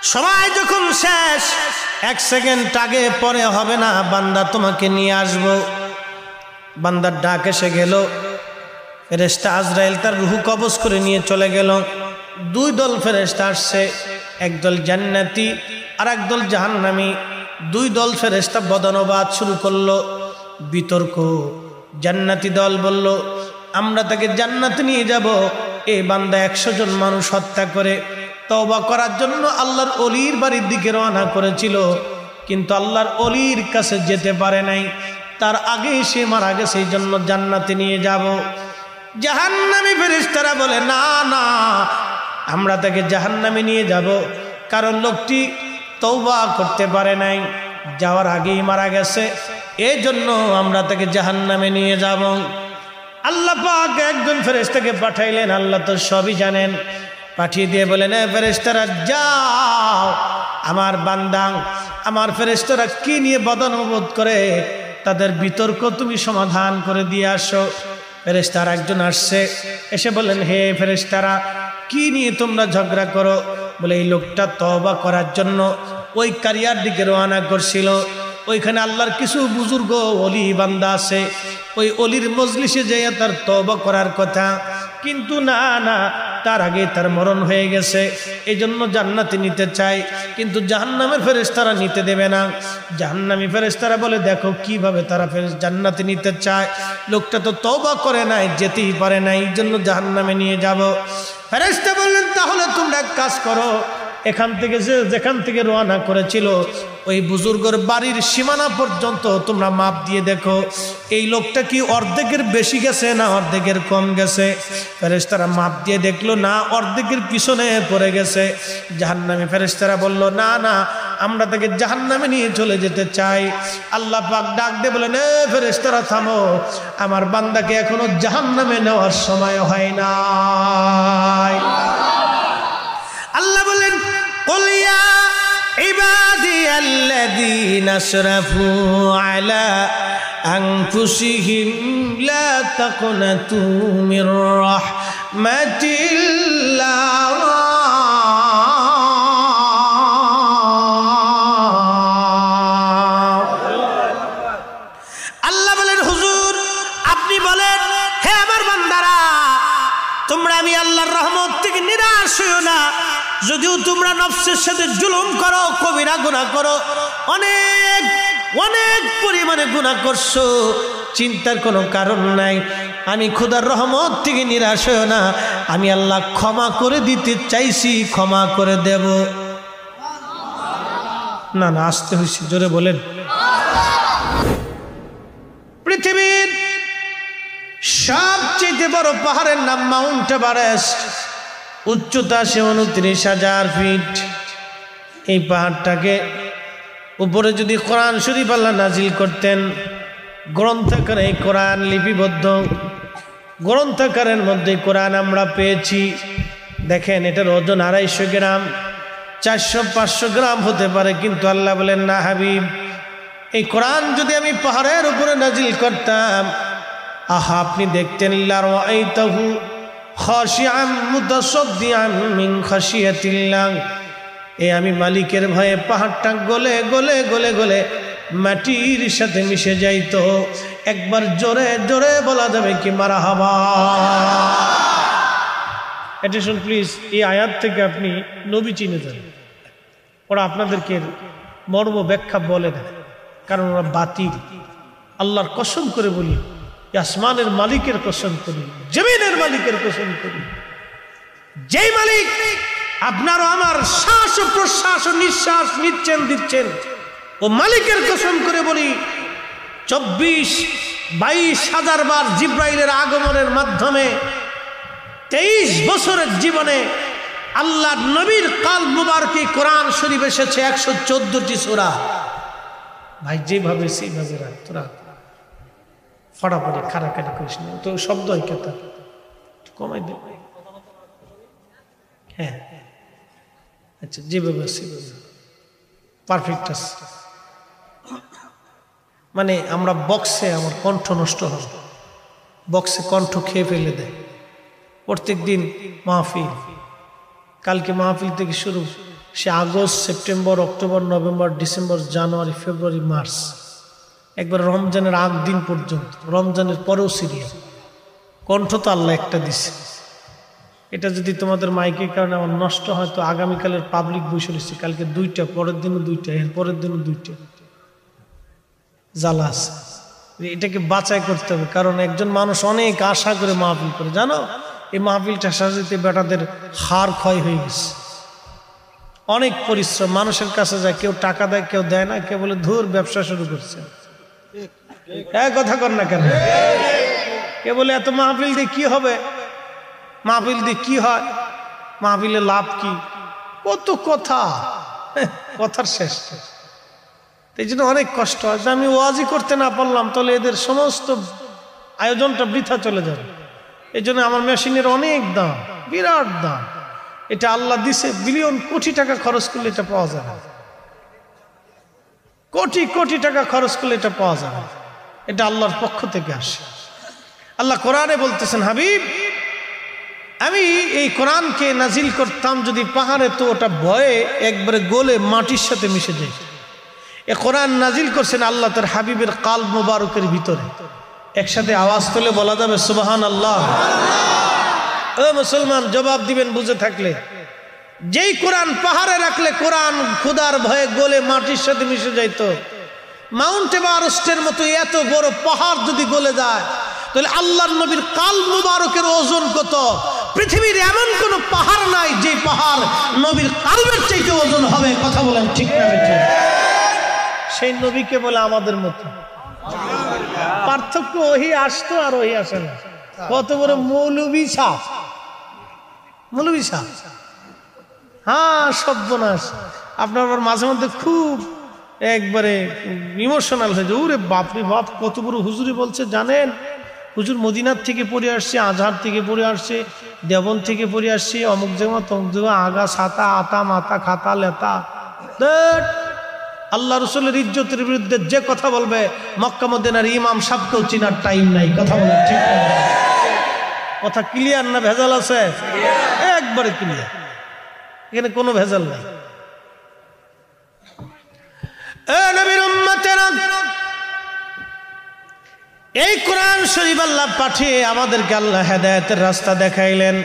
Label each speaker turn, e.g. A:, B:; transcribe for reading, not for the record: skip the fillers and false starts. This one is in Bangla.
A: সময় যখন শেষ, 1 সেকেন্ড আগে পরে হবে না, বান্দা তোমাকে নিয়ে আসবো। বান্দার ডাক এসে গেল, ফেরেশতা আজরাইল তার রূহ কবজ করে নিয়ে চলে গেল। 2 দল ফেরেশতা আসছে, একদল জান্নাতি আর একদল জাহান্নামী। 2 দল ফেরেশতা বদনবাদ শুরু করলো, বিতর্ক। জান্নাতি দল বলল, আমরা তাকে জান্নাতে নিয়ে যাব। এই বান্দা 100 জন মানুষ হত্যা করে তওবা করার জন্য আল্লাহর ওলির বাড়ির দিকে রওনা করেছিল, কিন্তু আল্লাহর ওলির কাছে যেতে পারে নাই, তার আগেই সে মারা গেছে, এই জন্য জান্নাতে নিয়ে যাব। জাহান্নামী ফেরেশতারা বলে, না না, আমরা তাকে জাহান্নামে নিয়ে যাব, কারণ লোকটি তওবা করতে পারে নাই, যাওয়ার আগেই মারা গেছে, এই জন্য আমরা তাকে জাহান্নামে নিয়ে যাব। আল্লাহ পাক একজন ফেরেশতাকে পাঠাইলেন, আল্লাহ তো সবই জানেন। পাঠিয়ে দিয়ে বলেন, ফেরেশতারা যাও, আমার বান্দা আমার ফেরেশতারা কি নিয়ে বদনবোধ করে তাদের বিতর্ক তুমি সমাধান করে দিয়ে আসো। ফেরেশতার একজন আসছে, এসে বলেন, হে ফেরেশতারা, কি নিয়ে তোমরা ঝগড়া করো? বলে, এই লোকটা তওবা করার জন্য ওই কারিয়ার দিকে রওনা করছিল, ওইখানে আল্লাহর কিছু বুজুর্গ ওলি বান্দা আছে, ওই ওলির মজলিসে যাইয়া তার তওবা করার কথা, কিন্তু না না, তার আগে তার মরণ হয়ে গেছে, এই জন্য জান্নাতে নিতে চাই, কিন্তু জাহান্নামের ফেরেশতারা নিতে দেবে না। জাহান্নামী ফেরেশতারা বলে, দেখো কিভাবে তারা জান্নাতে নিতে চায়, লোকটা তো তওবা করে নাই, যেতেই পারে না, এই জন্য জাহান্নামে নিয়ে যাব। ফেরেশতা বললেন, তাহলে তোমরা এক কাজ করো, এখান থেকে যেখান থেকে রওনা করেছিল ওই বুজুর্গের বাড়ির সীমানা পর্যন্ত তোমরা মাপ দিয়ে দেখো, এই লোকটা কি অর্ধেকের বেশি গেছে না অর্ধেকের কম গেছে। ফেরেশতারা মাপ দিয়ে দেখলো, না, অর্ধেকের পিছনে পড়ে গেছে। জাহান্নামী ফেরেশতারা বলল, না না, আমরা তাকে জাহান্নামে নিয়ে চলে যেতে চাই। আল্লাহ পাক ডাক দিয়ে বলেন, এ ফেরেশতারা থামো, আমার বান্দাকে এখনো জাহান্নামে নেওয়ার সময় হয় নাই। আল্লাহ বলেন, قل يا عبادي الذين اسرفوا على أنفسهم لا تقنطوا من رحمة الله আল্লাহ বলেন, হুজুর আপনি বলেন, হে আমার বান্দারা, তোমরা আমি আল্লাহর রহমত থেকে নিরাশ হইও না। যদিও তোমরা নফসের সাথে জুলুম করো, কবিরা গুনাহ করো, অনেক অনেক পরিমাণে গুনাহ করছো, চিন্তার কোনো কারণ নাই। আমি খোদার রহমত থেকে নিরাশ হইও না, আমি আল্লাহ ক্ষমা করে দিতে চাইছি, ক্ষমা করে দেব। না না, আসতে হয়েছে, জোরে বলেন। পৃথিবীর সবচেয়ে বড় পাহাড়ের নাম মাউন্ট এভারেস্ট, উচ্চতা 29,000 ফিট। এই পাহাড়টাকে উপরে যদি কোরআন শরীফ আল্লাহ নাজিল করতেন, গ্রন্থাকারে এই কোরআন লিপিবদ্ধ, গ্রন্থাকারের মধ্যে কোরআন আমরা পেয়েছি। দেখেন, এটার ওজন 250 গ্রাম, 400-500 গ্রাম হতে পারে, কিন্তু আল্লাহ বলেন, না হাবিব, এই কোরআন যদি আমি পাহাড়ের উপরে নাজিল করতাম, আহা, আপনি দেখতেন, লারাআইতাহু খাশিআম মুতাসাদ্দিআন মিন খাশিয়াতিল্লাহ, আমি মালিকের ভয়ে পাহাড়টা গলে গলে গলে গলে মাটির সাথে মিশে যাইতো। একবার জোরে জোরে বলা যাবে কি মারহাবা। অ্যাটেনশন প্লিজ, এই আয়াত থেকে আপনি নবী চিনে যান, ওরা আপনাদেরকে মর্ম ব্যাখ্যা বলে না, কারণ ওরা বাতিল। আল্লাহর কসম করে বলি, আসমানের মালিকের কসম করি, জমিনের মালিকের কসম করি, যেই মালিক আপনারও আমার শ্বাস ও প্রশ্বাস ও নিঃশ্বাস নিচ্ছেন দিচ্ছেন, ও মালিকের কসম করে বলি, 24-22 হাজার বার জিব্রাইলের আগমনের মাধ্যমে 23 বছরের জীবনে আল্লাহ নবীর কাল মুবারকে কোরআন শরীফ এসেছে 114টি সূরা। ভাই, যেভাবে সেইভাবে রাখ, তোরা ফটাফটি খারাকারি করিস না, তো শব্দ হয় কেতা কমাই দে। হ্যাঁ, আচ্ছা, যেভাবে সেভাবে পারফেক্ট আছে। মানে আমরা বক্সে, আমার কণ্ঠ নষ্ট হয়, বক্সে কণ্ঠ খেয়ে ফেলে দেয়। প্রত্যেক দিন মাহফিল, কালকে মাহফিল থেকে শুরু, সে August, September, October, November, December, January, February, March, একবার রমজানের আগ দিন পর্যন্ত, রমজানের পরেও সিরিয়াল। কণ্ঠ তো আল্লাহ একটা দিছে। এটা যদি তোমাদের মাইকের কারণে আমার নষ্ট হয় তো আগামীকালের পাবলিক বসে রয়েছে, কালকে 2টা, পরের দিনও 2টা, এর পরের দিনও 2টা, জ্বালা আছে। এটাকে বাছাই করতে হবে, কারণ একজন মানুষ অনেক আশা করে মাহফিল করে, জানো এই মাহফিলটা সাজাতে বেটাদের হাড় ক্ষয় হয়ে গেছে। অনেক পরিশ্রম, মানুষের কাছে যায়, কেউ টাকা দেয়, কেউ দেয় না, কেউ বলে ধুর ব্যবসা শুরু করছে। কথা কর না কেন? কে বলে এত মাহফিল দিয়ে কি হবে, মাহফিল দিয়ে কি হয়, মাহফিলে লাভ কি, কত কথা, কথার শেষ। এই জন্য অনেক কষ্ট হয়। আমি ওয়াজি করতে না পারলাম তাহলে এদের সমস্ত আয়োজনটা বৃথা চলে যাবে। এই জন্য আমার মেশিনের অনেক দাম, বিরাট দাম। এটা আল্লাহ দিছে, বিলিয়ন কোটি টাকা খরচ করলে এটা পাওয়া যাবে, কোটি কোটি টাকা খরচ করলে এটা পাওয়া যাবে। এটা আল্লাহর পক্ষ থেকে আসে। আল্লাহ কোরআনে বলতেছেন, হাবিব আমি এই কোরআনকে নাজিল করতাম যদি পাহাড়ে, তো ওটা ভয়ে একবারে গলে মাটির সাথে মিশে যায়। এ কোরআন নাজিল করছেন আল্লাহ তার হাবিবের কালব মোবারকের ভিতরে। একসাথে আওয়াজ তুলে বলা যাবে সুবহানাল্লাহ। ও মুসলমান, জবাব দিবেন বুঝে থাকলে। যেই কোরআন পাহাড়ে রাখলে কোরআন খুদার ভয়ে গলে মাটির সাথে মিশে যাইতো, মাউন্ট এভারেস্টের মতো এত বড় পাহাড় যদি গলে যায়, তাহলে আল্লাহর নবীর কালব মুবারকের ওজন কত? পৃথিবীর এমন কোন পাহাড় নাই যে পাহাড় নবীর কালবের চাইতে ওজন হবে। কথা বলেন ঠিক না বেঠিক? সেই নবীকে বলে আমাদের মতো। পার্থক্য ওহি আসতো আর ওহি আসে না। কত বড় মৌলবী সাহ, মৌলবী সাহ। হ্যাঁ, সর্বনাশ। আপনার মাঝে মধ্যে খুব একবারে ইমোশনাল হয়ে যায়। ওরে বাপরে বাপ, কত বড় হুজুরি বলছে জানেন? হুজুর মদিনার থেকে পড়ে আসছে, আজহার থেকে পড়ে আসছে, দেবন থেকে পড়ে আসছে, অমুক জামা তমুক জামা, আগা ছাতা, আতা মাথা খাতা লেতা। আল্লাহ রসুলের ইজ্জতের বিরুদ্ধে যে কথা বলবে, মক্কা মদিনার ইমাম সাহেবকেও চিনার টাইম নাই। কথা বলেন ঠিক না? কথা ক্লিয়ার না ভেজাল আছে? একবারে ক্লিয়ার, এখানে কোনো ভেজাল নাই। এই কোরআন শরীফ আল্লাহ পাঠিয়ে আমাদেরকে আল্লাহ হেদায়েতের রাস্তা দেখাইলেন।